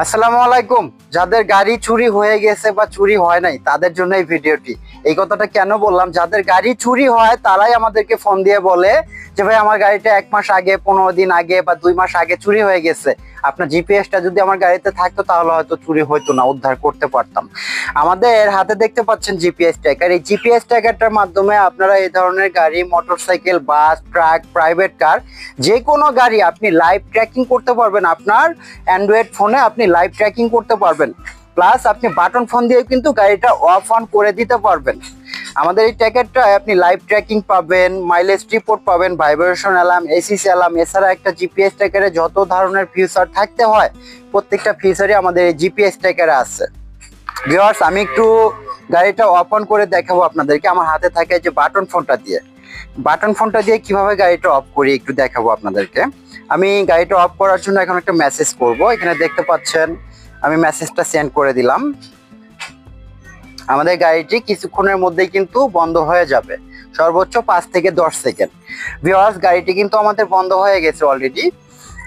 আসসালামু আলাইকুম। যাদের গাড়ি চুরি হয়ে গেছে বা চুরি হয় নাই তাদের জন্য এই ভিডিওটি। এই কথাটা কেন বললাম, যাদের গাড়ি চুরি হয় তারাই আমাদেরকে ফোন দিয়ে বলে যে ভাই আমার গাড়িটা 1 মাস আগে, 15 দিন আগে বা 2 মাস আগে চুরি হয়ে গেছে। আপনার জিপিএসটা যদি আমার গাড়িতে থাকতো তাহলে হয়তো চুরি হইতো না, উদ্ধার করতে পারতাম। আমাদের হাতে দেখতে পাচ্ছেন জিপিএস ট্র্যাকার। এই জিপিএস ট্র্যাকারটার মাধ্যমে আপনারা এই ধরনের গাড়ি, মোটরসাইকেল, বাস, ট্রাক, প্রাইভেট কার, যে কোনো গাড়ি আপনি লাইভ ট্র্যাকিং করতে পারবেন। আপনার অ্যান্ড্রয়েড ফোনে আপনি লাইভ ট্র্যাকিং করতে পারবেন, প্লাস আপনি বাটন ফোন দিয়ে কিন্তু গাড়িটা অফ অন করে দিতে পারবেন। আমাদের এই ট্র্যাকারটায় আপনি লাইভ ট্র্যাকিং পাবেন, মাইলেজ রিপোর্ট পাবেন, ভাইব্রেশন অ্যালার্ম, এসিসি অ্যালার্ম, এছাড়া একটা জিপিএস ট্র্যাকারে যত ধরনের ফিচার থাকতে হয় প্রত্যেকটা ফিচারই আমাদের এই জিপিএস ট্র্যাকারে আছে। ভিউয়ার্স, আমি একটু গাড়িটা অফ অন করে দেখাবো আপনাদেরকে। আমার হাতে থাকে যে বাটন ফোনটা দিয়ে কিভাবে গাড়িটা অফ করি একটু দেখাবো আপনাদেরকে। আমি গাড়িটা অফ করার জন্য এখন একটা মেসেজ করব। এখানে দেখতে পাচ্ছেন আমি মেসেজটা সেন্ড করে দিলাম। আমাদের গাড়িটি কিছুক্ষণের মধ্যেই কিন্তু বন্ধ হয়ে যাবে, সর্বোচ্চ 5 থেকে 10 সেকেন্ড। ভিউয়ার্স, গাড়িটি কিন্তু আমাদের বন্ধ হয়ে গেছে অলরেডি।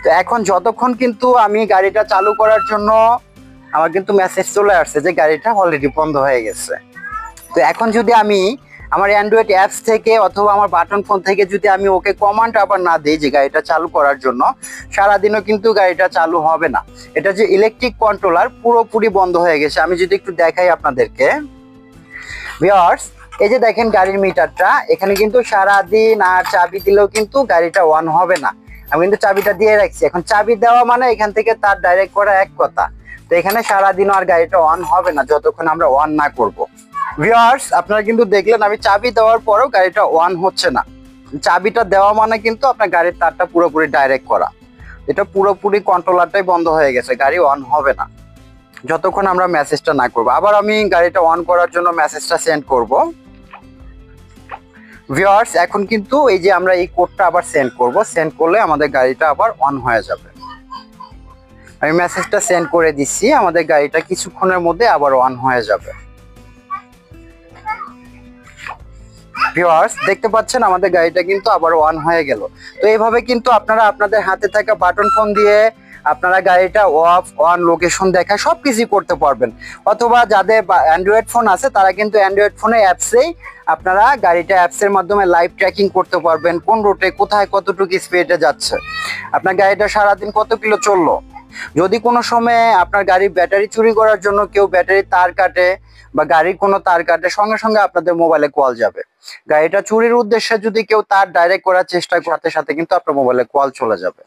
তো এখন যতক্ষণ কিন্তু আমি গাড়িটা চালু করার জন্য আমার কিন্তু মেসেজ চলে আসছে যে গাড়িটা অলরেডি বন্ধ হয়ে গেছে। তো এখন যদি আমি আমার অ্যান্ড্রয়েড অ্যাপস থেকে অথবা আমার বাটন ফোন থেকে যদি আমি ওকে কমান্ড আবার না দিই যে গাড়িটা চালু করার জন্য, সারাদিনও কিন্তু গাড়িটা চালু হবে না। এটা যে ইলেকট্রিক কন্ট্রোলার পুরোপুরি বন্ধ হয়ে গেছে। আমি যদি একটু দেখাই আপনাদেরকে ভিউয়ার্স, এই যে দেখেন গাড়ির মিটারটা, এখানে কিন্তু সারাদিন আর চাবি দিলেও কিন্তু গাড়িটা অন হবে না। আমি কিন্তু চাবিটা দিয়ে রাখছি। এখন চাবি দেওয়া মানে এখান থেকে তার ডাইরেক্ট করা এক কথা। তো এখানে সারাদিনও আর গাড়িটা অন হবে না যতক্ষণ আমরা অন না করব। ভিউয়ার্স, আপনারা কিন্তু দেখলেন আমি চাবি দেওয়ার পরেও গাড়িটা অন হচ্ছে না। চাবিটা দেওয়া মানে কিন্তু আপনার গাড়ির তারটা পুরোপুরি ডাইরেক্ট করা। এটা পুরোপুরি কন্ট্রোলারটাই বন্ধ হয়ে গেছে, গাড়ি অন হবে না যতক্ষণ আমরা মেসেজটা না করব। আবার আমি গাড়িটা অন করার জন্য মেসেজটা সেন্ড করব। ভিউয়ার্স, এখন কিন্তু এই যে আমরা এই কোডটা আবার সেন্ড করব। সেন্ড করলে আমাদের গাড়িটা আবার অন হয়ে যাবে। আমি মেসেজটা সেন্ড করে দিচ্ছি, আমাদের গাড়িটা কিছুক্ষণের মধ্যে আবার অন হয়ে যাবে। ভিউয়ার্স, দেখতে পাচ্ছেন আমাদের গাড়িটা কিন্তু আবার অন হয়ে গেল। তো এইভাবে কিন্তু আপনারা আপনাদের হাতে থাকা বাটন ফোন দিয়ে আপনারা গাড়িটা অফ অন, লোকেশন দেখা সবকিছু করতে পারবেন। অথবা যাদের অ্যান্ড্রয়েড ফোন আছে তারা কিন্তু অ্যান্ড্রয়েড ফোনে অ্যাপসেই আপনারা গাড়িটা অ্যাপসের মাধ্যমে লাইভ ট্র্যাকিং করতে পারবেন, কোন রুটে কোথায় কতটুকু স্পিডে যাচ্ছে, আপনার গাড়িটা সারাদিন কত কিলো চললো। যদি কোনো সময় আপনার গাড়ির ব্যাটারি চুরি করার জন্য কেউ ব্যাটারি তার কাটে বা গাড়ির কোনো তার কাটে, সঙ্গে সঙ্গে আপনাদের মোবাইলে কল যাবে। গাড়িটা চুরির উদ্দেশ্যে যদি কেউ তার ডাইরেক্ট করার চেষ্টা করে, সাথে সাথে কিন্তু আপনার মোবাইলে কল চলে যাবে।